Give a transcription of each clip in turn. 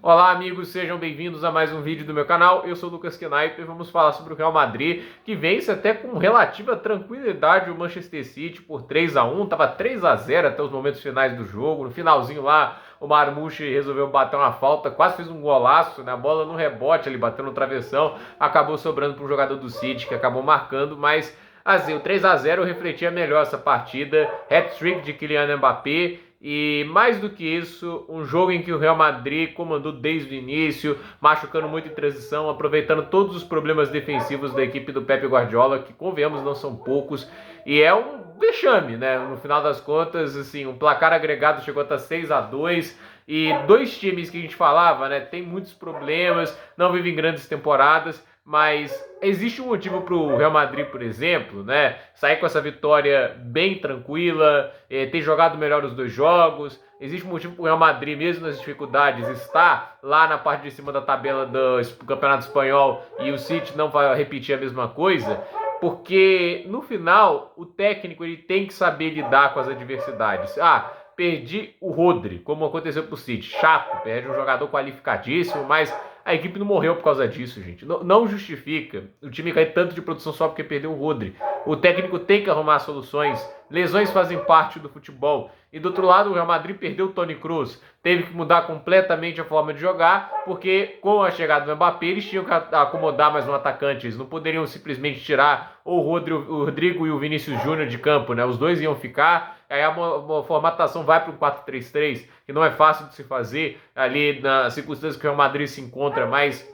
Olá amigos, sejam bem-vindos a mais um vídeo do meu canal. Eu sou o Lucas Knipe e vamos falar sobre o Real Madrid, que vence até com relativa tranquilidade o Manchester City por 3-1. Tava 3-0 até os momentos finais do jogo. No finalzinho lá, o Marmoush resolveu bater uma falta, quase fez um golaço, né? A bola no rebote ali, batendo no travessão, acabou sobrando para um jogador do City, que acabou marcando, mas assim, o 3-0 refletia melhor essa partida. Hat-trick de Kylian Mbappé. E mais do que isso, um jogo em que o Real Madrid comandou desde o início, machucando muito em transição, aproveitando todos os problemas defensivos da equipe do Pepe Guardiola, que convenhamos não são poucos, e é um vexame, né? No final das contas, assim, um placar agregado chegou até 6-2. E dois times que a gente falava, né, tem muitos problemas, não vivem grandes temporadas, mas existe um motivo para o Real Madrid, por exemplo, né, sair com essa vitória bem tranquila, ter jogado melhor os dois jogos. Existe um motivo para o Real Madrid, mesmo nas dificuldades, estar lá na parte de cima da tabela do Campeonato Espanhol e o City não vai repetir a mesma coisa, porque no final o técnico ele tem que saber lidar com as adversidades. Perdi o Rodri, como aconteceu pro City. Chato, perde um jogador qualificadíssimo, mas a equipe não morreu por causa disso, gente. Não justifica o time cair tanto de produção só porque perdeu o Rodri. O técnico tem que arrumar soluções. Lesões fazem parte do futebol. E do outro lado, o Real Madrid perdeu o Toni Kroos. Teve que mudar completamente a forma de jogar, porque com a chegada do Mbappé, eles tinham que acomodar mais um atacante. Eles não poderiam simplesmente tirar o Rodrigo e o Vinícius Júnior de campo, né? Os dois iam ficar. Aí a formatação vai para um 4-3-3, que não é fácil de se fazer ali nas circunstâncias que o Real Madrid se encontra, mas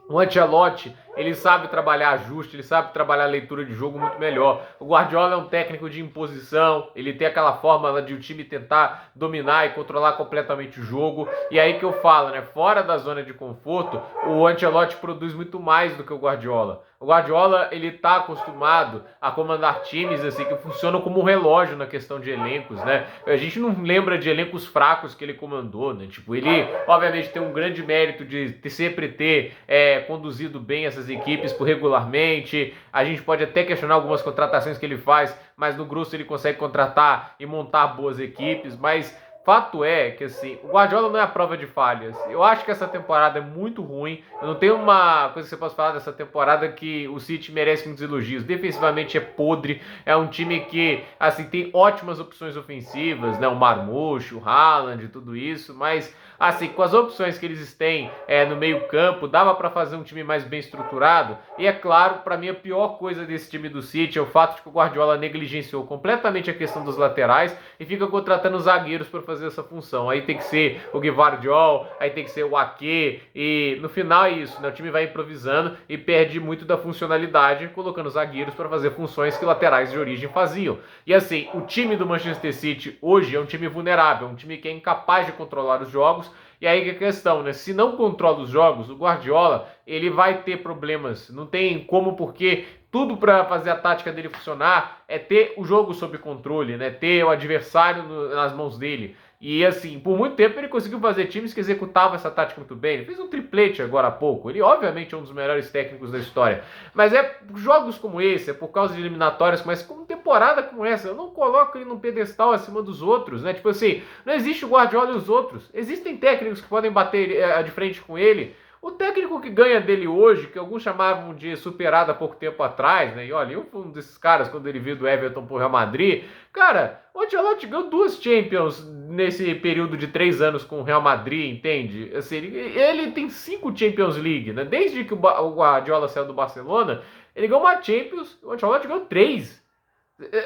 o Ancelotti, ele sabe trabalhar ajuste, ele sabe trabalhar leitura de jogo muito melhor. O Guardiola é um técnico de imposição, ele tem aquela forma de o time tentar dominar e controlar completamente o jogo. E aí que eu falo, né? Fora da zona de conforto, o Ancelotti produz muito mais do que o Guardiola. O Guardiola, ele tá acostumado a comandar times assim que funcionam como um relógio na questão de elencos, né? A gente não lembra de elencos fracos que ele comandou, né? Tipo, ele obviamente tem um grande mérito de sempre ter conduzido bem essas equipes regularmente. A gente pode até questionar algumas contratações que ele faz, mas no grosso ele consegue contratar e montar boas equipes, mas fato é que assim, o Guardiola não é a prova de falhas. Eu acho que essa temporada é muito ruim. Eu não tenho uma coisa que você possa falar dessa temporada que o City merece muitos elogios. Defensivamente é podre. É um time que assim tem ótimas opções ofensivas, né? O Marmoush, o Haaland, tudo isso, mas assim, com as opções que eles têm no meio-campo, dava para fazer um time mais bem estruturado. E é claro, para mim a pior coisa desse time do City é o fato de que o Guardiola negligenciou completamente a questão dos laterais e fica contratando zagueiros para fazer essa função. Aí tem que ser o Gvardiol, aí tem que ser o Ake, e no final é isso, né? O time vai improvisando e perde muito da funcionalidade, colocando zagueiros para fazer funções que laterais de origem faziam. E assim, o time do Manchester City hoje é um time vulnerável, um time que é incapaz de controlar os jogos. E aí que é a questão, né? Se não controla os jogos, o Guardiola, ele vai ter problemas. Não tem como, porque tudo para fazer a tática dele funcionar é ter o jogo sob controle, né? Ter o adversário nas mãos dele. E assim, por muito tempo ele conseguiu fazer times que executavam essa tática muito bem. Ele fez um triplete agora há pouco. Ele obviamente é um dos melhores técnicos da história. Mas é jogos como esse, é por causa de eliminatórias, mas com temporada como essa, eu não coloco ele num pedestal acima dos outros, né? Tipo assim, não existe o Guardiola e os outros. Existem técnicos que podem bater de frente com ele. O técnico que ganha dele hoje, que alguns chamavam de superado há pouco tempo atrás, né? E olha, eu fui um desses caras quando ele veio do Everton pro Real Madrid. Cara, o Ancelotti ganhou 2 Champions nesse período de 3 anos com o Real Madrid, entende? Assim, ele tem 5 Champions League, né? Desde que o Guardiola saiu do Barcelona, ele ganhou uma Champions, o Ancelotti ganhou 3.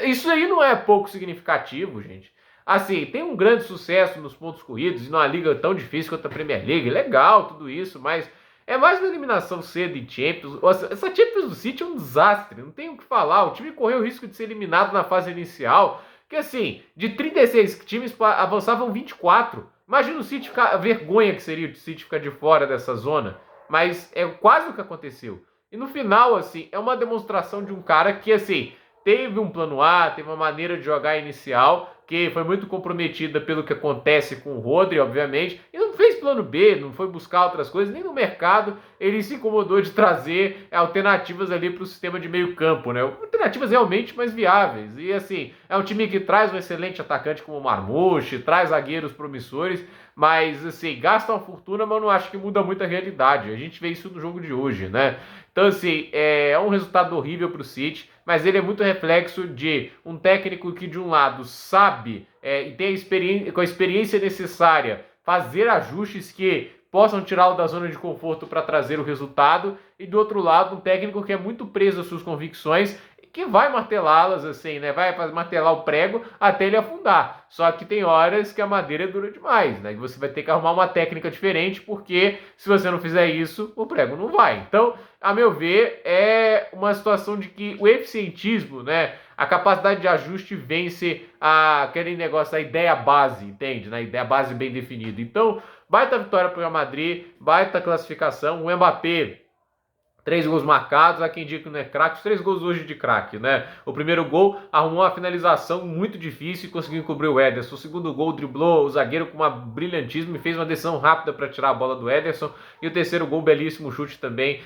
Isso aí não é pouco significativo, gente. Assim, tem um grande sucesso nos pontos corridos e numa liga tão difícil quanto a Premier League. Legal tudo isso, mas é mais uma eliminação cedo em Champions. Essa Champions do City é um desastre, não tem o que falar. O time correu o risco de ser eliminado na fase inicial, que assim, de 36 times avançavam 24. Imagina o City ficar, a vergonha que seria o City ficar de fora dessa zona. Mas é quase o que aconteceu. E no final, assim, é uma demonstração de um cara que, assim, teve um plano A, teve uma maneira de jogar inicial, que foi muito comprometida pelo que acontece com o Rodri, obviamente, e não fez plano B, não foi buscar outras coisas, nem no mercado ele se incomodou de trazer alternativas ali para o sistema de meio campo, né? Alternativas realmente mais viáveis. E assim, é um time que traz um excelente atacante como o Marmouche, traz zagueiros promissores, mas assim, gasta uma fortuna, mas eu não acho que muda muito a realidade. A gente vê isso no jogo de hoje, né? Então assim, é um resultado horrível para o City, mas ele é muito reflexo de um técnico que de um lado sabe e tem com a experiência necessária fazer ajustes que possam tirá-lo da zona de conforto para trazer o resultado, e do outro lado um técnico que é muito preso às suas convicções, que vai martelá-las assim, né? Vai martelar o prego até ele afundar. Só que tem horas que a madeira é dura demais, né? E você vai ter que arrumar uma técnica diferente, porque se você não fizer isso, o prego não vai. Então, a meu ver, é uma situação de que o eficientismo, né? A capacidade de ajuste vence aquele negócio, a ideia base, entende? A ideia base bem definida. Então, baita vitória para o Real Madrid, baita classificação. O Mbappé, 3 gols marcados, há quem diga que não é craque, os 3 gols hoje de craque, né? O primeiro gol arrumou uma finalização muito difícil e conseguiu cobrir o Ederson. O segundo gol driblou o zagueiro com uma brilhantismo e fez uma decisão rápida para tirar a bola do Ederson. E o terceiro gol, belíssimo chute também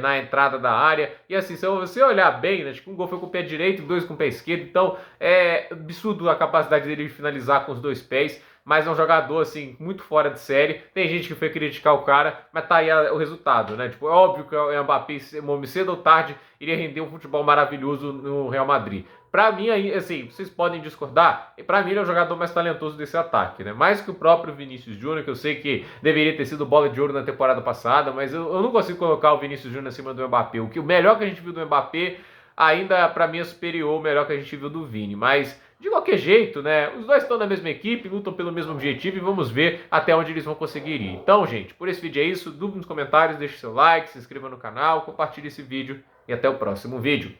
na entrada da área. E assim, se você olhar bem, né, acho que um gol foi com o pé direito, 2 com o pé esquerdo. Então, é absurdo a capacidade dele de finalizar com os 2 pés. Mas é um jogador, assim, muito fora de série. Tem gente que foi criticar o cara, mas tá aí o resultado, né? Tipo, é óbvio que o Mbappé, cedo ou tarde, iria render um futebol maravilhoso no Real Madrid. Pra mim, assim, vocês podem discordar, pra mim ele é o jogador mais talentoso desse ataque, né? Mais que o próprio Vinícius Júnior, que eu sei que deveria ter sido bola de ouro na temporada passada, mas eu não consigo colocar o Vinícius Júnior acima do Mbappé. O melhor que a gente viu do Mbappé ainda, pra mim, é superior ao melhor que a gente viu do Vini, mas de qualquer jeito, né, os dois estão na mesma equipe, lutam pelo mesmo objetivo e vamos ver até onde eles vão conseguir ir. Então, gente, por esse vídeo é isso. Dúvida nos comentários, deixe seu like, se inscreva no canal, compartilhe esse vídeo e até o próximo vídeo.